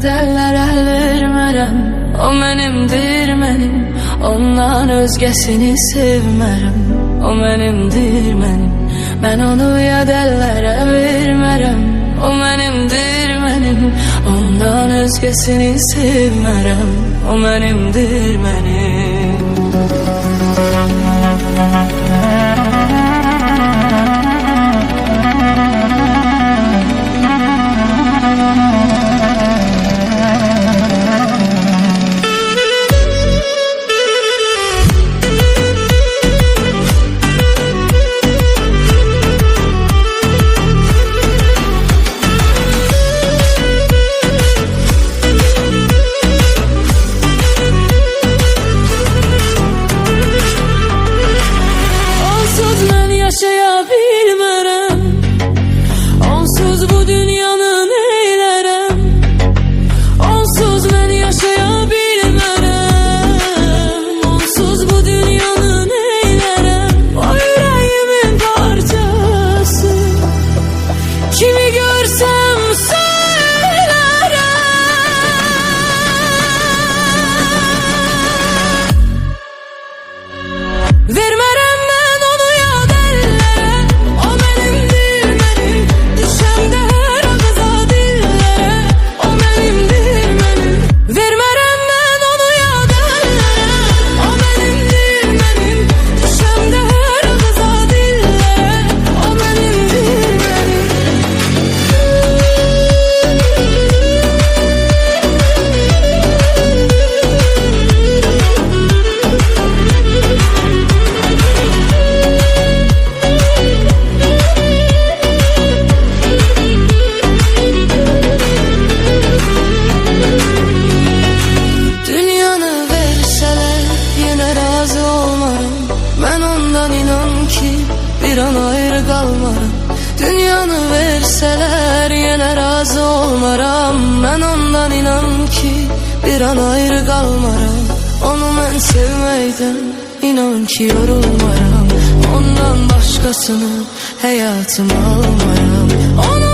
derler el vermərəm. O mənimdir mənim, ondan özgəsini sevmərəm. O mənimdir mənim, mən onu yad əllərə vermərəm. O mənimdir mənim, ondan özgəsini sevmərəm. O mənimdir mənim. Yaşaya bilmərəm, onsuz bu dünyanı neylərəm. Onsuz mən yaşaya bilmərəm, onsuz bu dünyanı neylərəm. O yüreğimin parçası, kimi görsəm söylərəm. Vermərəm bir an ayrı qalmaram. Dünyanı versələr yenə razı olmaram. Mən ondan inan ki bir an ayrı qalmaram. Onu mən sevməkdən inan ki yorulmaram. Ondan başqasını həyatıma almaram. Onu